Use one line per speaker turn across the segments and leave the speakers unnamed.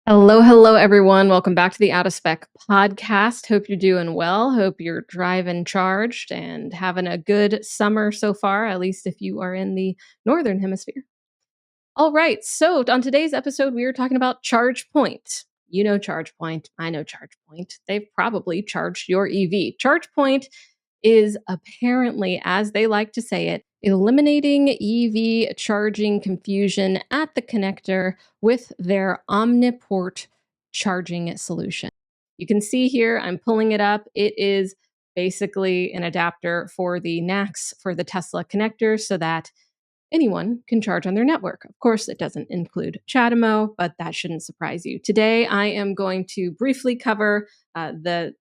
Hello, hello, everyone. Welcome back to the Out of Spec podcast. Hope you're doing well. Hope you're driving charged and having a good summer so far, at least if you are in the Northern Hemisphere. All right. So, on today's episode, we are talking about ChargePoint. You know ChargePoint. I know ChargePoint. They've probably charged your EV. ChargePoint is apparently, as they like to say it, eliminating EV charging confusion at the connector with their Omni Port charging solution. You can see here, I'm pulling it up. It is basically an adapter for the NACS for the Tesla connector so that anyone can charge on their network. Of course, it doesn't include CHAdeMO, but that shouldn't surprise you. Today, I am going to briefly cover the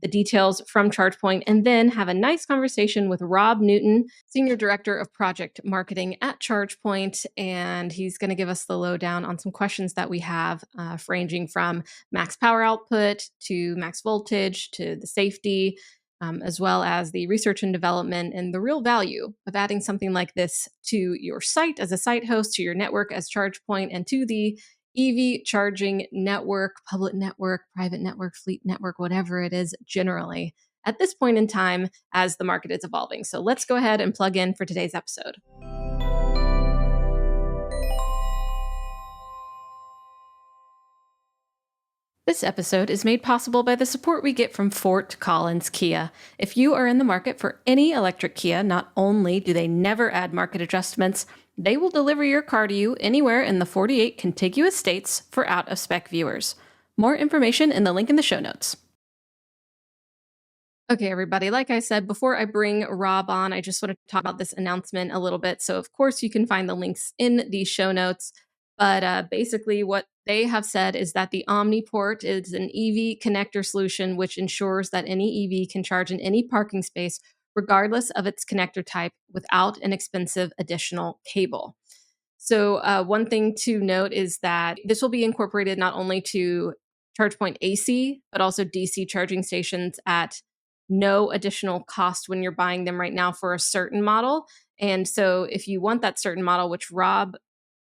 details from ChargePoint and then have a nice conversation with Rob Newton, Senior Director of Project Marketing at ChargePoint, and he's going to give us the lowdown on some questions that we have, ranging from max power output to max voltage to the safety, as well as the research and development and the real value of adding something like this to your site as a site host, to your network as ChargePoint, and to the EV charging network, public network, private network, fleet network, whatever it is generally at this point in time as the market is evolving. So let's go ahead and plug in for today's episode. This episode is made possible by the support we get from Fort Collins Kia. If you are in the market for any electric Kia, not only do they never add market adjustments, they will deliver your car to you anywhere in the 48 contiguous states for out-of-spec viewers. More information in the link in the show notes. Okay, everybody, like I said, before I bring Rob on, I just want to talk about this announcement a little bit. So, of course, you can find the links in the show notes. But basically, what they have said is that the Omni Port is an EV connector solution which ensures that any EV can charge in any parking space, regardless of its connector type, without an expensive additional cable. So, one thing to note is that this will be incorporated not only to ChargePoint AC, but also DC charging stations at no additional cost when you're buying them right now for a certain model. And so, if you want that certain model, which Rob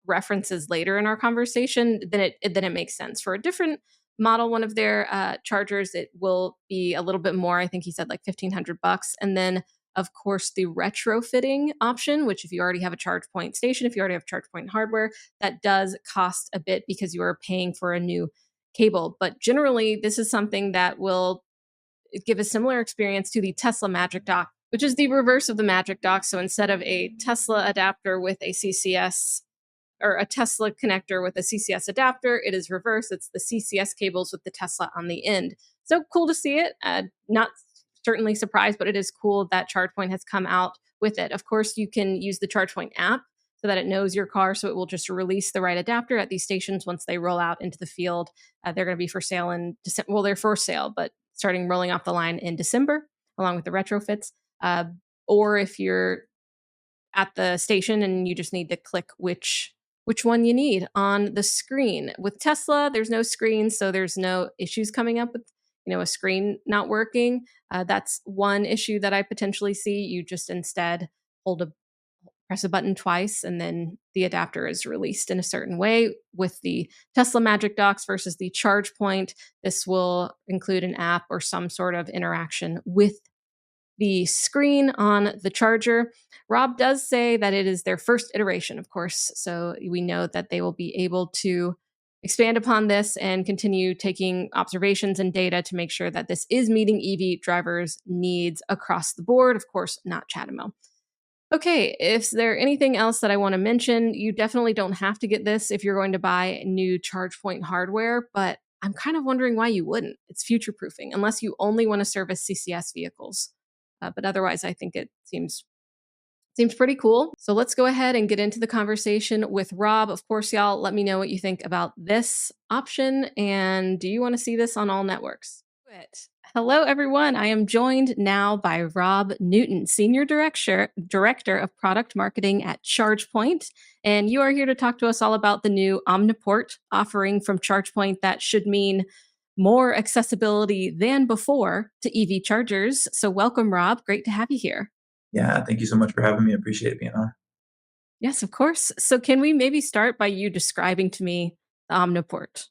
references later in our conversation, then it makes sense. For a different model, one of their chargers, it will be a little bit more. I think he said like $1,500, and then of course the retrofitting option, which if you already have a ChargePoint station, if you already have ChargePoint hardware, that does cost a bit because you are paying for a new cable. But generally, this is something that will give a similar experience to the Tesla Magic Dock, which is the reverse of the Magic Dock. So instead of a Tesla adapter with a CCS or a Tesla connector with a CCS adapter, it is reverse. It's the CCS cables with the Tesla on the end. So cool to see it. Not certainly surprised, but it is cool that ChargePoint has come out with it. Of course, you can use the ChargePoint app so that it knows your car, so it will just release the right adapter at these stations once they roll out into the field. They're going to be for sale in December. Well, they're for sale, but starting rolling off the line in December, along with the retrofits. Or if you're at the station and you just need to click which one you need on the screen. With Tesla, there's no screen, so there's no issues coming up with a screen not working. That's one issue that I potentially see. You just instead press a button twice, and then the adapter is released in a certain way. With the Tesla Magic Docks versus the ChargePoint, this will include an app or some sort of interaction with the screen on the charger. Rob does say that it is their first iteration, of course, so we know that they will be able to expand upon this and continue taking observations and data to make sure that this is meeting EV drivers' needs across the board, of course, not CHAdeMO. Okay, is there anything else that I want to mention? You definitely don't have to get this if you're going to buy new ChargePoint hardware, but I'm kind of wondering why you wouldn't. It's future proofing, unless you only want to service CCS vehicles. But otherwise, I think it seems pretty cool. So let's go ahead and get into the conversation with Rob. Of course, y'all, let me know what you think about this option. And do you want to see this on all networks? Hello, everyone. I am joined now by Rob Newton, Senior Director of Product Marketing at ChargePoint. And you are here to talk to us all about the new Omni Port offering from ChargePoint that should mean more accessibility than before to EV chargers. So welcome, Rob. Great to have you here.
Yeah, thank you so much for having me. I appreciate being on.
Yes, of course. So can we maybe start by you describing to me the Omniport?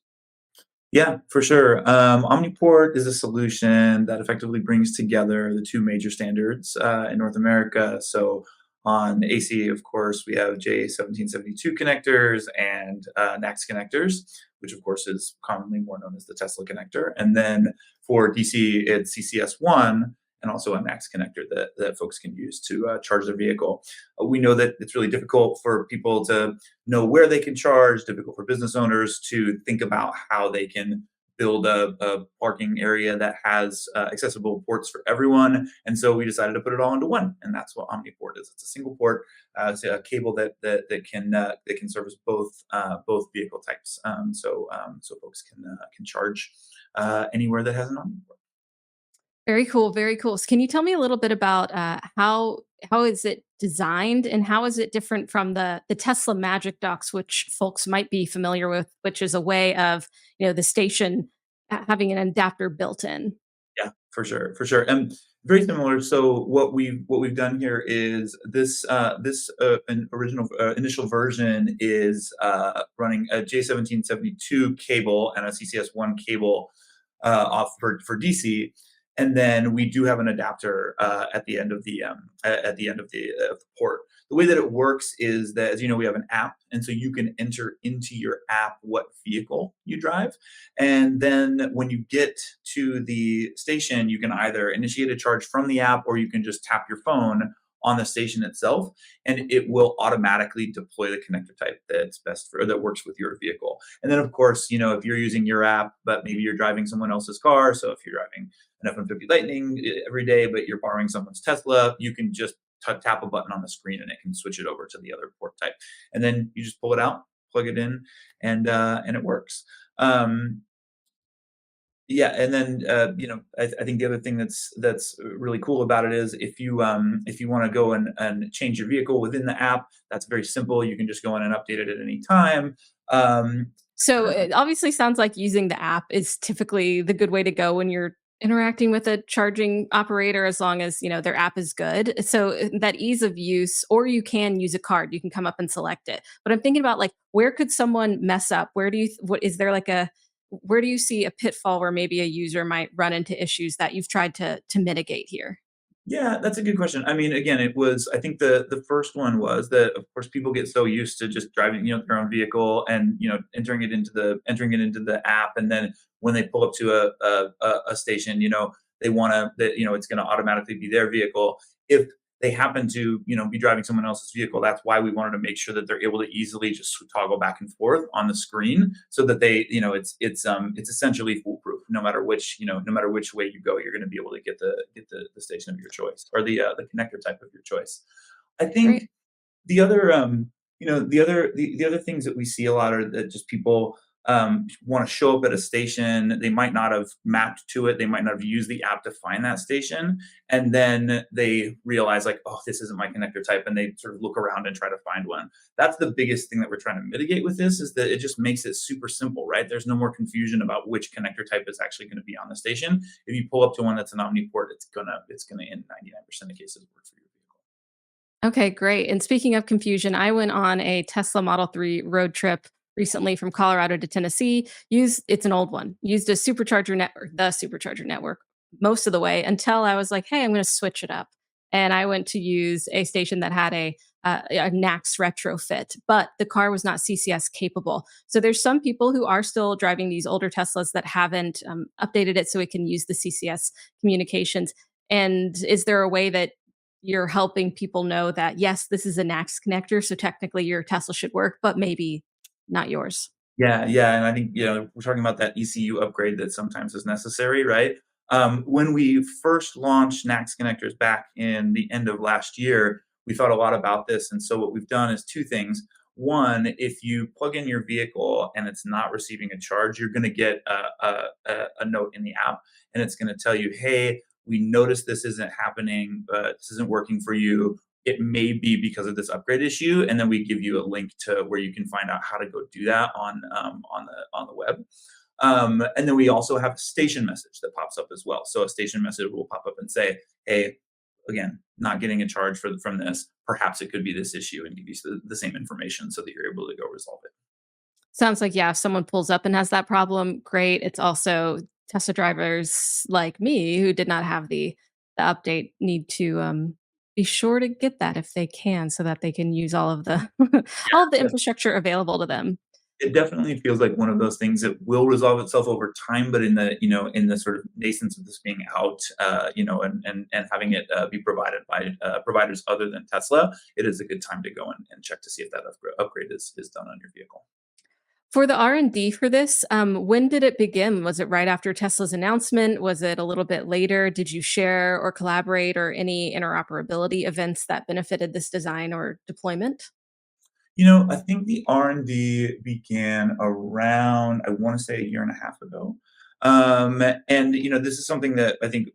Yeah, for sure. Omniport is a solution that effectively brings together the two major standards in North America. So on AC, of course, we have J1772 connectors and NACS connectors, which of course is commonly more known as the Tesla connector. And then for DC, it's CCS1 and also a NACS connector that folks can use to charge their vehicle. We know that it's really difficult for people to know where they can charge, difficult for business owners to think about how they can build a parking area that has accessible ports for everyone. And so we decided to put it all into one, and that's what Omni Port is. It's a single port, it's a cable that can service both vehicle types. So folks can charge anywhere that has an Omni Port.
Very cool, very cool. So can you tell me a little bit about how is it designed and how is it different from the Tesla Magic Docks, which folks might be familiar with, which is a way of the station having an adapter built in.
Yeah, for sure, and very similar. So what we've done here is this an original initial version is running a J1772 cable and a CCS1 cable off for DC, and then we do have an adapter at the end of the port. The way that it works is that, as you know, we have an app, and so you can enter into your app what vehicle you drive, and then when you get to the station, you can either initiate a charge from the app or you can just tap your phone on the station itself, and it will automatically deploy the connector type that's best for that works with your vehicle. And then, of course, if you're using your app, but maybe you're driving someone else's car, so if you're driving an F-150 Lightning every day, but you're borrowing someone's Tesla, you can just tap a button on the screen and it can switch it over to the other port type. And then you just pull it out, plug it in, and it works. Um, yeah, and then I think the other thing that's really cool about it is if you want to go and change your vehicle within the app, that's very simple. You can just go in and update it at any time. Um,
So it obviously sounds like using the app is typically the good way to go when you're interacting with a charging operator as long as, their app is good. So that ease of use, or you can use a card, you can come up and select it. But I'm thinking about like where could someone mess up? Where do you what is there like a where do you see a pitfall where maybe a user might run into issues that you've tried to mitigate here?
Yeah, that's a good question. I mean, again, it was I think the first one was that of course people get so used to just driving, their own vehicle and, entering it into the app, and then when they pull up to a station, they wanna that, it's gonna automatically be their vehicle. If they happen to, be driving someone else's vehicle, that's why we wanted to make sure that they're able to easily just toggle back and forth on the screen so that they, it's essentially foolproof. No matter which way you go, you're going to be able to get the station of your choice or the connector type of your choice. I
Great.
think the other the other things that we see a lot are that just people want to show up at a station. They might not have mapped to it, they might not have used the app to find that station, and then they realize like, oh, this isn't my connector type, and they sort of look around and try to find one. That's the biggest thing that we're trying to mitigate with this, is that it just makes it super simple, right? There's no more confusion about which connector type is actually going to be on the station. If you pull up to one that's an omniport, it's gonna in 99% of cases work for your vehicle.
Okay, great. And speaking of confusion, I went on a Tesla Model 3 road trip recently from Colorado to Tennessee. It's an old one. Used the supercharger network most of the way until I was like, "Hey, I'm going to switch it up." And I went to use a station that had a NACS retrofit, but the car was not CCS capable. So there's some people who are still driving these older Teslas that haven't updated it so it can use the CCS communications. And is there a way that you're helping people know that, yes, this is a NACS connector, so technically your Tesla should work, but maybe not yours.
Yeah, yeah, and I think, we're talking about that ECU upgrade that sometimes is necessary, right? When we first launched NACS connectors back in the end of last year, we thought a lot about this, and so what we've done is two things. One, if you plug in your vehicle and it's not receiving a charge, you're gonna get a note in the app, and it's gonna tell you, "Hey, we noticed this isn't happening, this isn't working for you. It may be because of this upgrade issue," and then we give you a link to where you can find out how to go do that on the web. And then we also have a station message that pops up as well. So a station message will pop up and say, "Hey, again, not getting a charge from this. Perhaps it could be this issue," and give you the same information so that you're able to go resolve it.
Sounds like, yeah, if someone pulls up and has that problem, great. It's also Tesla drivers like me who did not have the update need to, be sure to get that if they can so that they can use all of the all of the
Yeah.
infrastructure available to them.
It definitely feels like one of those things that will resolve itself over time, but in the sort of nascence of this being out, and having it be provided by providers other than Tesla, it is a good time to go and check to see if that upgrade is done on your vehicle.
For the R&D for this, when did it begin? Was it right after Tesla's announcement? Was it a little bit later? Did you share or collaborate or any interoperability events that benefited this design or deployment?
I think the R&D began around, I wanna say a year and a half ago. And this is something that I think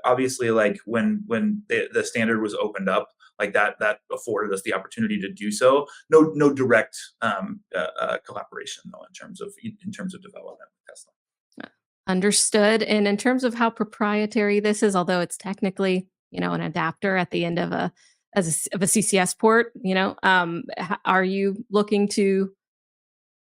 obviously, like, when the standard was opened up, like, that afforded us the opportunity to do so. No direct, collaboration, though, in terms of development with Tesla.
Understood. And in terms of how proprietary this is, although it's technically, an adapter at the end of a CCS port, are you looking to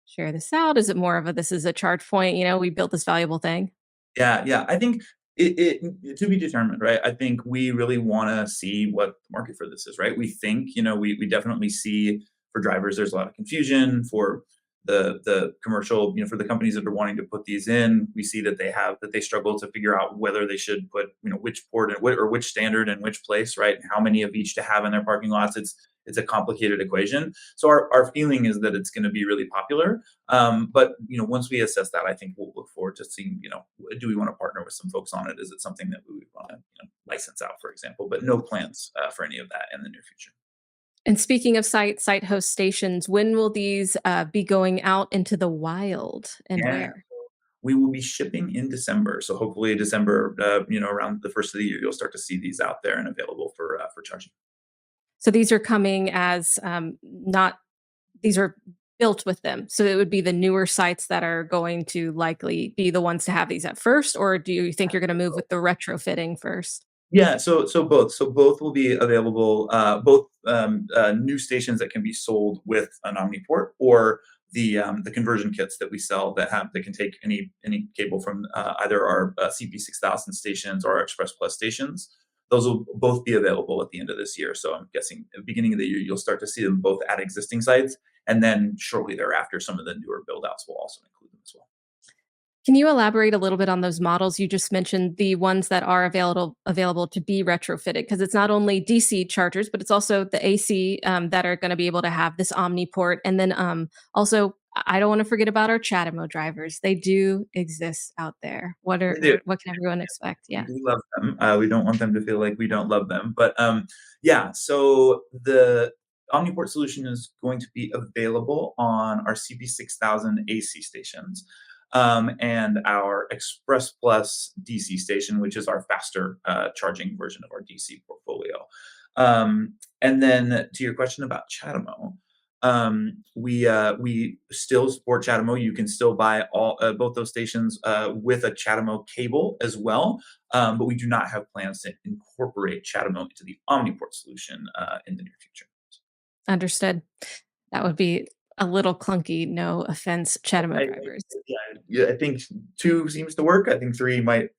share this out? Is it more of a this is a charge point, we built this valuable thing?
Yeah, yeah. I think to be determined, right? I think we really want to see what the market for this is, right? We think, we definitely see for drivers, there's a lot of confusion for the commercial, for the companies that are wanting to put these in. We see that they struggle to figure out whether they should put, which port and or which standard in which place, right? And how many of each to have in their parking lots. It's a complicated equation. So our feeling is that it's going to be really popular. But once we assess that, I think we'll look forward to seeing, do we want to partner with some folks on it? Is it something that we would want to license out, for example? But no plans for any of that in the near future.
And speaking of site host stations, when will these be going out into the wild and
Yeah,
where?
we will be shipping in December. So hopefully December, around the first of the year, you'll start to see these out there and available for charging.
So these are coming as not these are built with them. So it would be the newer sites that are going to likely be the ones to have these at first, or do you think you're going to move with the retrofitting first?
Yeah, so both will be available. Both new stations that can be sold with an Omni port, or the conversion kits that we sell that can take any cable from either our CP6000 stations or our Express Plus stations. Those will both be available at the end of this year. So I'm guessing at the beginning of the year you'll start to see them both at existing sites, and then shortly thereafter, some of the newer build outs will also include them as well.
Can you elaborate a little bit on those models you just mentioned, the ones that are available to be retrofitted? Because it's not only DC chargers, but it's also the AC that are going to be able to have this Omni port, and then also I don't want to forget about our Chatamo drivers. They do exist out there.
They do.
What can everyone expect?
We
Yeah.
do love them. We don't want them to feel like we don't love them. But yeah, so the Omniport solution is going to be available on our CP6000 AC stations, and our Express Plus DC station, which is our faster charging version of our DC portfolio. And then to your question about Chatamo, we still support Chatamo. You can still buy all both those stations with a Chatamo cable as well, but we do not have plans to incorporate Chatamo into the Omniport solution in the near future.
Understood. That would be a little clunky, no offense, Chatamo drivers.
Yeah, yeah, I think two seems to work. I think three might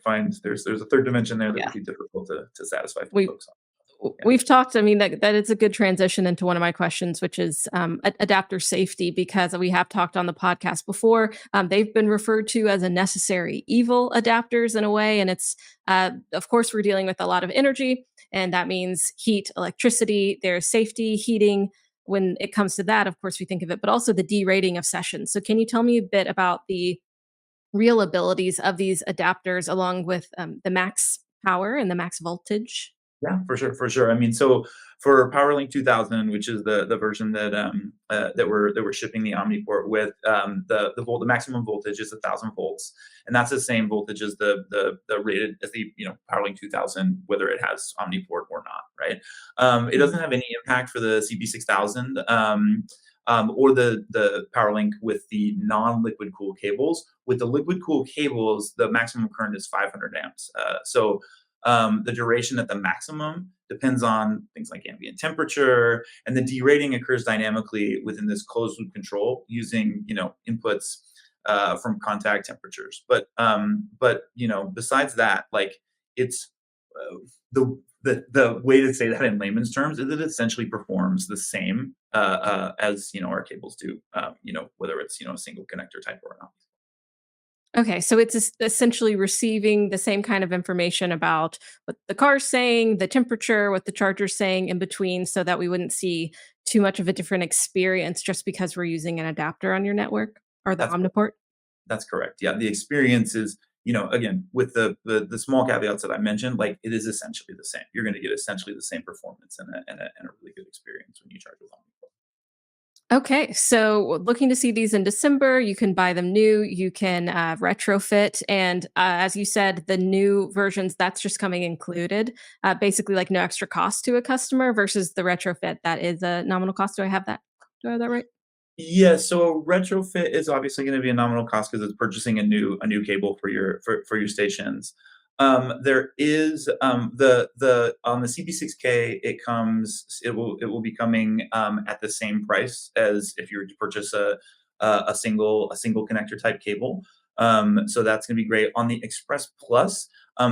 find there's a third dimension there that
Yeah.
would be difficult to satisfy
We
folks on. Yeah.
we've talked, I mean, that it's a good transition into one of my questions, which is adapter safety, because we have talked on the podcast before. They've been referred to as a necessary evil adapters in a way. And it's, of course, we're dealing with a lot of energy, and that means heat, electricity, there's safety, heating. When it comes to that, of course, we think of it, but also the derating of sessions. So, can you tell me a bit about the real abilities of these adapters along with the max power and the max voltage?
Yeah, for sure, for sure. I mean, so for PowerLink 2000, which is the version that we're shipping the Omniport with, the maximum voltage is 1,000 volts, and that's the same voltage as the rated as the PowerLink 2000, whether it has Omniport or not, right? It doesn't have any impact for the CP6000. Or the PowerLink with the non-liquid cool cables. With the liquid cool cables, the maximum current is 500 amps. So The duration at the maximum depends on things like ambient temperature, and the derating occurs dynamically within this closed loop control using inputs from contact temperatures. But besides that, like it's the way to say that in layman's terms is it essentially performs the same as our cables do. Whether it's a single connector type or not.
Okay, so it's essentially receiving the same kind of information about what the car's saying, the temperature, what the charger's saying in between, so that we wouldn't see too much of a different experience just because we're using an adapter on your network or the
That's
Omniport.
That's correct. Yeah, the experience is, again, with the small caveats that I mentioned, like it is essentially the same. You're going to get essentially the same performance and a really good experience when you charge with Omni.
Okay, so looking to see these in December, you can buy them new, you can retrofit, and as you said, the new versions that's just coming included, basically like no extra cost to a customer versus the retrofit that is a nominal cost. Do I have that? Do I have that right?
Yeah, so a retrofit is obviously going to be a nominal cost because it's purchasing a new cable for your stations. There is the on the CP6K it will be coming at the same price as if you were to purchase a single connector type cable. So that's going to be great. On the Express Plus,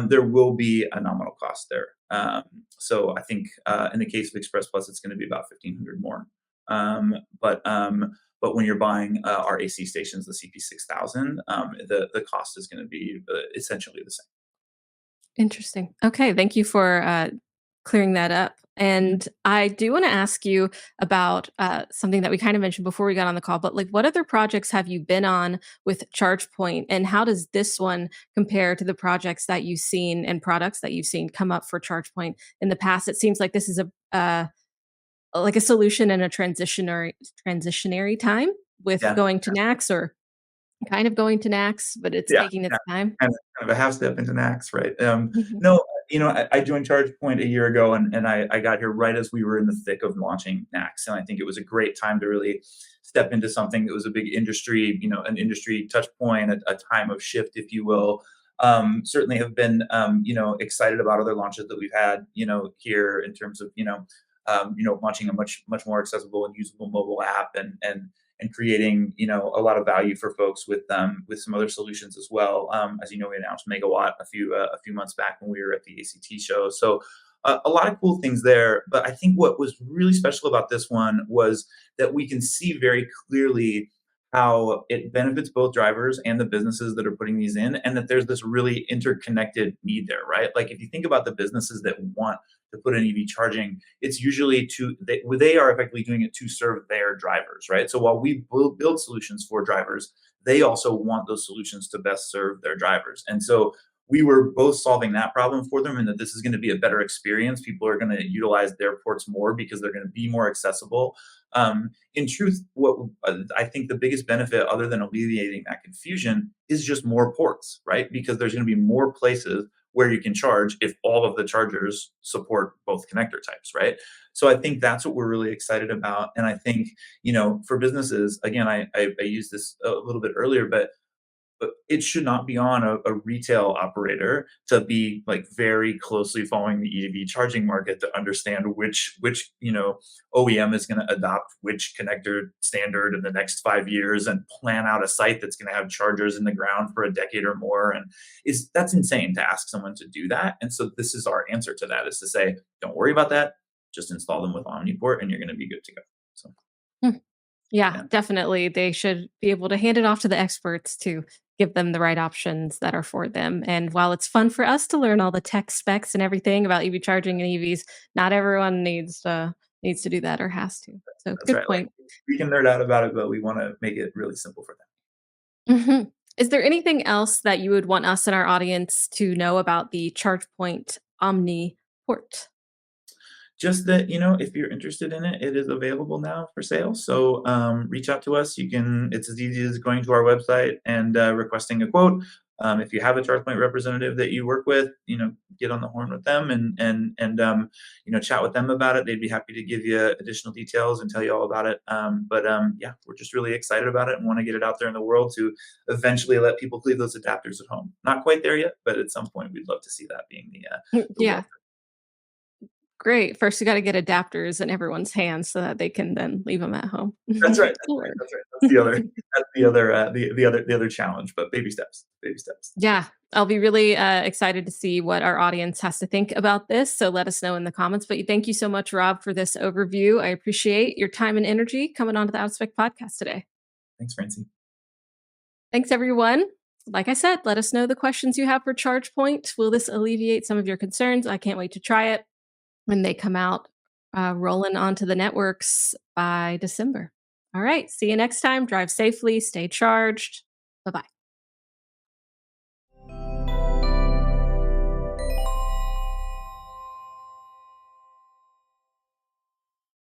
there will be a nominal cost there. So I think in the case of Express Plus, it's going to be about 1,500 more. Um, but um, but when you're buying our AC stations, the CP6000, the cost is going to be essentially the same.
Interesting. Okay, thank you for clearing that up.
Mhm.
And I do want to ask you about something that we kind of mentioned before we got on the call, but like what other projects have you been on with ChargePoint and how does this one compare to the projects that you've seen and products that you've seen come up for ChargePoint in the past? It seems like this is like a solution in a transitionary time with
Yeah,
going to NACS or kind of going to NACS, but it's
yeah,
taking
yeah.
its time.
Kind of a half step into Max, right?
Mhm.
No, I joined ChargePoint a year ago, and I got here right as we were in the thick of launching Max, and I think it was a great time to really step into something that was a big industry, an industry touch point, a time of shift, if you will. Certainly have been, excited about other launches that we've had, here in terms of, launching a much more accessible and usable mobile app and creating a lot of value for folks with some other solutions as well. As you know, we announced Megawatt a few months back when we were at the ACT show. So a lot of cool things there. But I think what was really special about this one was that we can see very clearly how it benefits both drivers and the businesses that are putting these in, and that there's this really interconnected need there, right? Like if you think about the businesses that want to put in EV charging, it's usually they are effectively doing it to serve their drivers, right? So while we build solutions for drivers, they also want those solutions to best serve their drivers. And so we were both solving that problem for them, and that this is going to be a better experience. People are going to utilize their ports more because they're going to be more accessible. In truth, what I think the biggest benefit, other than alleviating that confusion, is just more ports, right? Because there's going to be more places where you can charge if all of the chargers support both connector types, right? So I think that's what we're really excited about. And I think, for businesses, again, I used this a little bit earlier, but it should not be on a retail operator to be like very closely following the EV charging market to understand which OEM is going to adopt which connector standard in the next 5 years and plan out a site that's going to have chargers in the ground for a decade or more. And is that's insane to ask someone to do that. And so this is our answer to that, is to say, don't worry about that. Just install them with Omniport and you're going to be good to go. So
Yeah,
yeah.
definitely. They should be able to hand it off to the experts to give them the right options that are for them. And while it's fun for us to learn all the tech specs and everything about EV charging and EVs, not everyone needs to do that or has to. So
That's
good
right. Like
point.
we can nerd out about it, but we want to make it really simple for them.
Mhm. Is there anything else that you would want us and our audience to know about the ChargePoint Omni port?
Just that, if you're interested in it, it is available now for sale. So reach out to us. It's as easy as going to our website and requesting a quote. If you have a ChargePoint representative that you work with, get on the horn with them and chat with them about it. They'd be happy to give you additional details and tell you all about it. But yeah, we're just really excited about it and want to get it out there in the world to eventually let people leave those adapters at home. Not quite there yet, but at some point we'd love to see that being the
Yeah,
world.
great. First, you got to get adapters in everyone's hands so that they can then leave them at home.
That's right. That's right.
Sure.
That's right. That's the other challenge. But baby steps. Baby steps.
Yeah, I'll be really excited to see what our audience has to think about this. So let us know in the comments. But thank you so much, Rob, for this overview. I appreciate your time and energy coming on to the Outspec podcast today.
Thanks, Francie.
Thanks, everyone. Like I said, let us know the questions you have for ChargePoint. Will this alleviate some of your concerns? I can't wait to try it when they come out rolling onto the networks by December. All right. See you next time. Drive safely, stay charged. Bye bye.